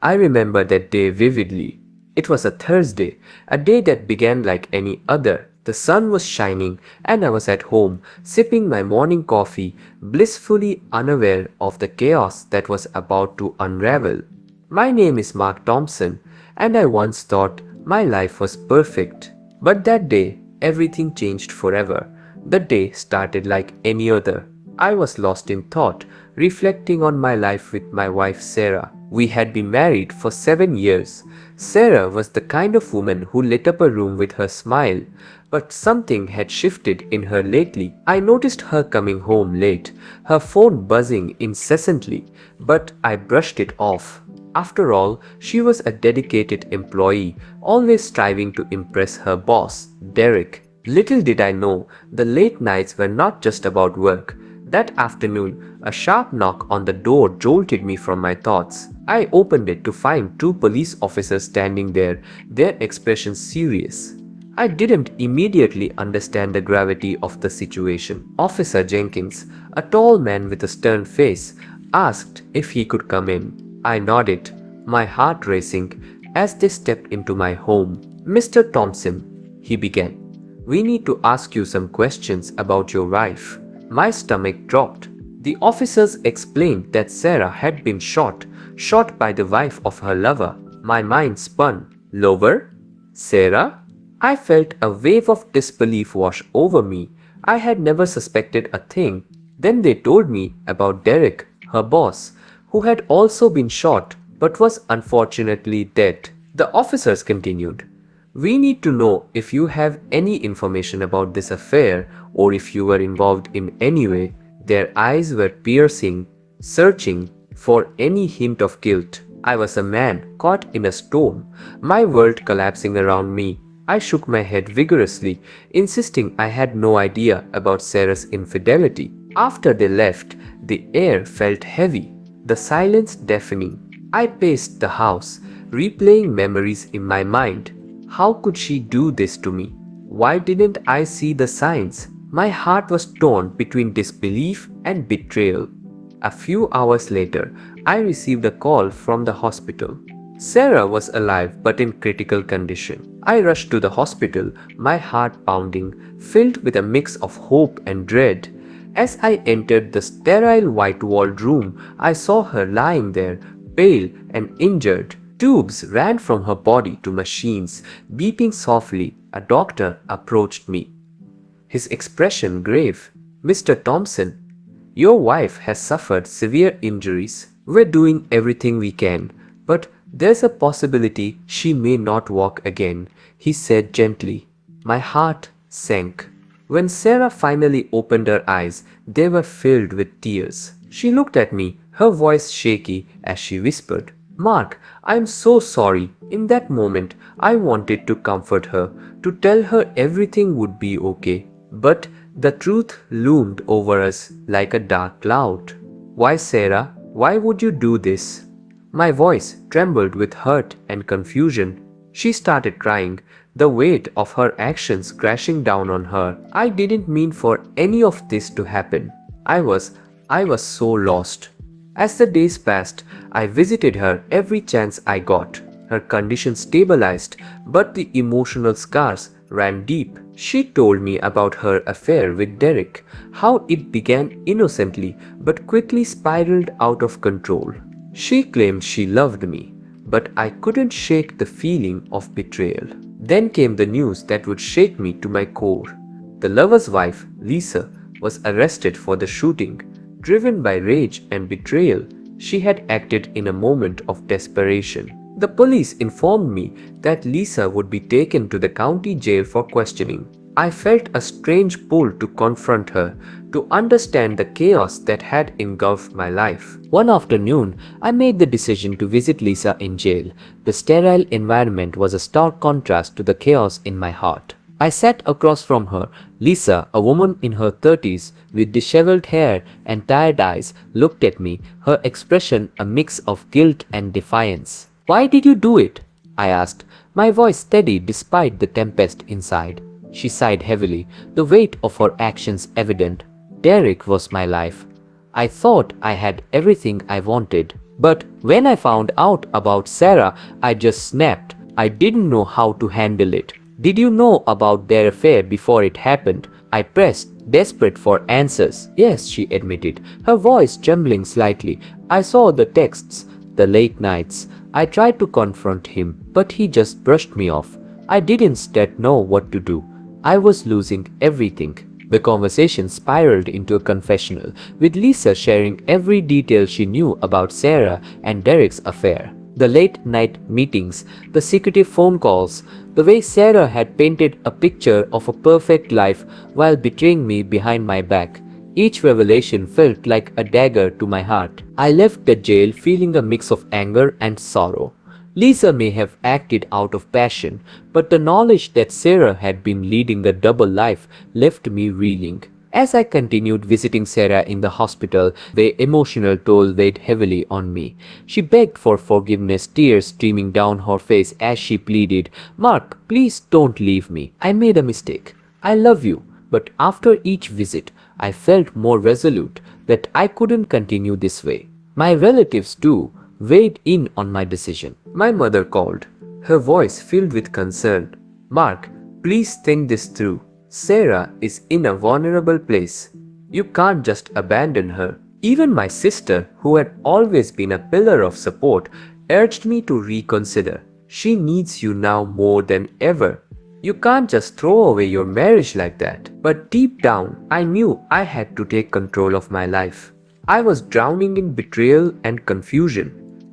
I remember that day vividly. It was a Thursday, a day that began like any other. The sun was shining and I was at home, sipping my morning coffee, blissfully unaware of the chaos that was about to unravel. My name is Mark Thompson, and I once thought my life was perfect. But that day, everything changed forever. The day started like any other. I was lost in thought, reflecting on my life with my wife Sarah. We had been married for 7 years. Sarah was the kind of woman who lit up a room with her smile, but something had shifted in her lately. I noticed her coming home late, her phone buzzing incessantly, but I brushed it off. After all, she was a dedicated employee, always striving to impress her boss, Derek. Little did I know, the late nights were not just about work. That afternoon, a sharp knock on the door jolted me from my thoughts. I opened it to find 2 police officers standing there, their expressions serious. I didn't immediately understand the gravity of the situation. Officer Jenkins, a tall man with a stern face, asked if he could come in. I nodded, my heart racing, as they stepped into my home. "Mr. Thompson," he began, "we need to ask you some questions about your wife." My stomach dropped. The officers explained that Sarah had been shot by the wife of her lover. My mind spun. Lover? Sarah? I felt a wave of disbelief wash over me. I had never suspected a thing. Then they told me about Derek, her boss, who had also been shot but was unfortunately dead. The officers continued, "We need to know if you have any information about this affair or if you were involved in any way." Their eyes were piercing, searching for any hint of guilt. I was a man caught in a storm, my world collapsing around me. I shook my head vigorously, insisting I had no idea about Sarah's infidelity. After they left, the air felt heavy, the silence deafening. I paced the house, replaying memories in my mind. How could she do this to me? Why didn't I see the signs? My heart was torn between disbelief and betrayal. A few hours later, I received a call from the hospital. Sarah was alive but in critical condition. I rushed to the hospital, my heart pounding, filled with a mix of hope and dread. As I entered the sterile white-walled room, I saw her lying there, pale and injured. Tubes ran from her body to machines, beeping softly. A doctor approached me, his expression grave. "Mr. Thompson, your wife has suffered severe injuries. We're doing everything we can, but there's a possibility she may not walk again," he said gently. My heart sank. When Sarah finally opened her eyes, they were filled with tears. She looked at me, her voice shaky as she whispered, "Mark, I'm so sorry." In that moment, I wanted to comfort her, to tell her everything would be okay. But the truth loomed over us like a dark cloud. "Why, Sarah? Why would you do this?" My voice trembled with hurt and confusion. She started crying, the weight of her actions crashing down on her. "I didn't mean for any of this to happen. I was so lost." As the days passed, I visited her every chance I got. Her condition stabilized, but the emotional scars ran deep. She told me about her affair with Derek, how it began innocently but quickly spiraled out of control. She claimed she loved me, but I couldn't shake the feeling of betrayal. Then came the news that would shake me to my core. The lover's wife, Lisa, was arrested for the shooting. Driven by rage and betrayal, she had acted in a moment of desperation. The police informed me that Lisa would be taken to the county jail for questioning. I felt a strange pull to confront her, to understand the chaos that had engulfed my life. One afternoon, I made the decision to visit Lisa in jail. The sterile environment was a stark contrast to the chaos in my heart. I sat across from her. Lisa, a woman in her 30s with disheveled hair and tired eyes, looked at me, her expression a mix of guilt and defiance. "Why did you do it?" I asked, my voice steady despite the tempest inside. She sighed heavily, the weight of her actions evident. "Derek was my life. I thought I had everything I wanted. But when I found out about Sarah, I just snapped. I didn't know how to handle it. Did you know about their affair before it happened? I pressed, desperate for answers. Yes, she admitted, her voice trembling slightly. I saw the texts, the late nights. I tried to confront him, but he just brushed me off. I didn't yet know what to do. I was losing everything. The conversation spiraled into a confessional, with Lisa sharing every detail she knew about Sarah and Derek's affair. The late night meetings, the secretive phone calls, the way Sarah had painted a picture of a perfect life while betraying me behind my back. Each revelation felt like a dagger to my heart. I left the jail feeling a mix of anger and sorrow. Lisa may have acted out of passion, but the knowledge that Sarah had been leading a double life left me reeling. As I continued visiting Sarah in the hospital, the emotional toll weighed heavily on me. She begged for forgiveness, tears streaming down her face as she pleaded, "Mark, please don't leave me. I made a mistake. I love you." But after each visit, I felt more resolute that I couldn't continue this way. My relatives, too, weighed in on my decision. My mother called, her voice filled with concern. "Mark, please think this through. Sarah is in a vulnerable place. You can't just abandon her." Even my sister, who had always been a pillar of support, urged me to reconsider. "She needs you now more than ever. You can't just throw away your marriage like that." But deep down, I knew I had to take control of my life. I was drowning in betrayal and confusion.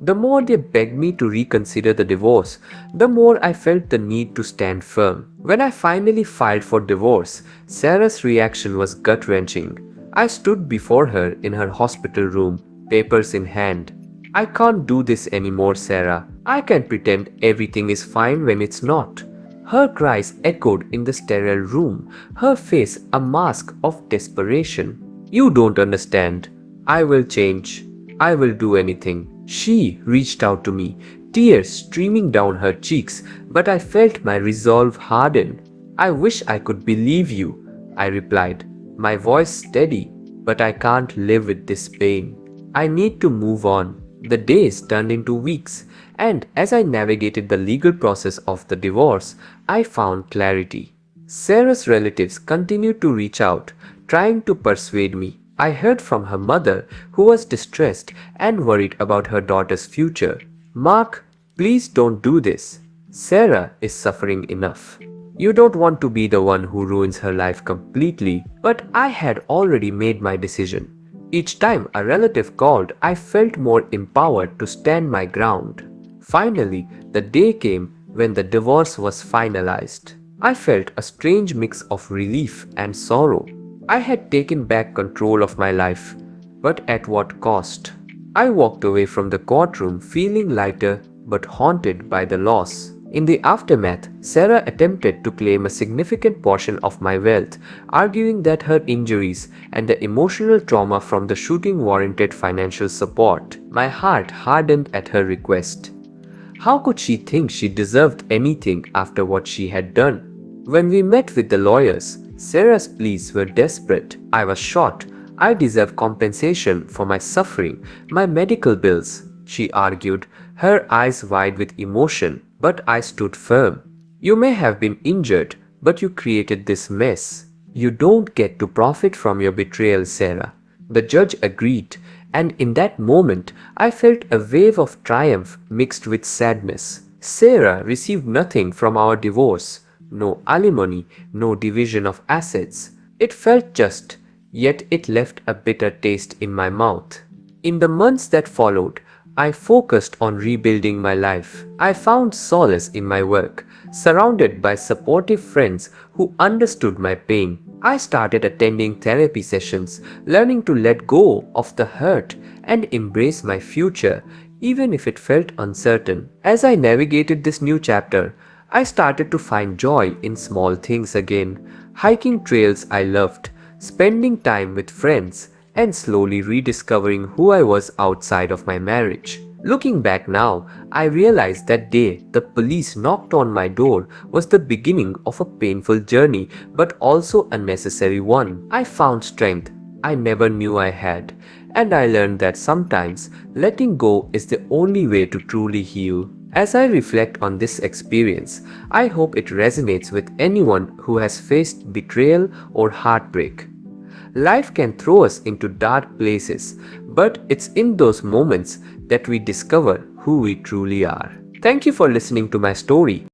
The more they begged me to reconsider the divorce, the more I felt the need to stand firm. When I finally filed for divorce, Sarah's reaction was gut-wrenching. I stood before her in her hospital room, papers in hand. "I can't do this anymore, Sarah. I can't pretend everything is fine when it's not." Her cries echoed in the sterile room, her face a mask of desperation. "You don't understand. I will change. I will do anything." She reached out to me, tears streaming down her cheeks, but I felt my resolve harden. "I wish I could believe you," I replied, my voice steady, "but I can't live with this pain. I need to move on." The days turned into weeks, and as I navigated the legal process of the divorce, I found clarity. Sarah's relatives continued to reach out, trying to persuade me. I heard from her mother, who was distressed and worried about her daughter's future. "Mark, please don't do this. Sarah is suffering enough. You don't want to be the one who ruins her life completely." But I had already made my decision. Each time a relative called, I felt more empowered to stand my ground. Finally, the day came when the divorce was finalized. I felt a strange mix of relief and sorrow. I had taken back control of my life, but at what cost? I walked away from the courtroom feeling lighter but haunted by the loss. In the aftermath, Sarah attempted to claim a significant portion of my wealth, arguing that her injuries and the emotional trauma from the shooting warranted financial support. My heart hardened at her request. How could she think she deserved anything after what she had done? When we met with the lawyers, Sarah's pleas were desperate. I was shocked. "I deserve compensation for my suffering, my medical bills," she argued, her eyes wide with emotion. But I stood firm. "You may have been injured, but you created this mess. You don't get to profit from your betrayal, Sarah." The judge agreed, and in that moment, I felt a wave of triumph mixed with sadness. Sarah received nothing from our divorce. No alimony, no division of assets. It felt just, yet it left a bitter taste in my mouth. In the months that followed, I focused on rebuilding my life. I found solace in my work, surrounded by supportive friends who understood my pain. I started attending therapy sessions, learning to let go of the hurt and embrace my future, even if it felt uncertain. As I navigated this new chapter, I started to find joy in small things again, hiking trails I loved, spending time with friends, and slowly rediscovering who I was outside of my marriage. Looking back now, I realized that day the police knocked on my door was the beginning of a painful journey, but also a necessary one. I found strength I never knew I had, and I learned that sometimes letting go is the only way to truly heal. As I reflect on this experience, I hope it resonates with anyone who has faced betrayal or heartbreak. Life can throw us into dark places, but it's in those moments that we discover who we truly are. Thank you for listening to my story.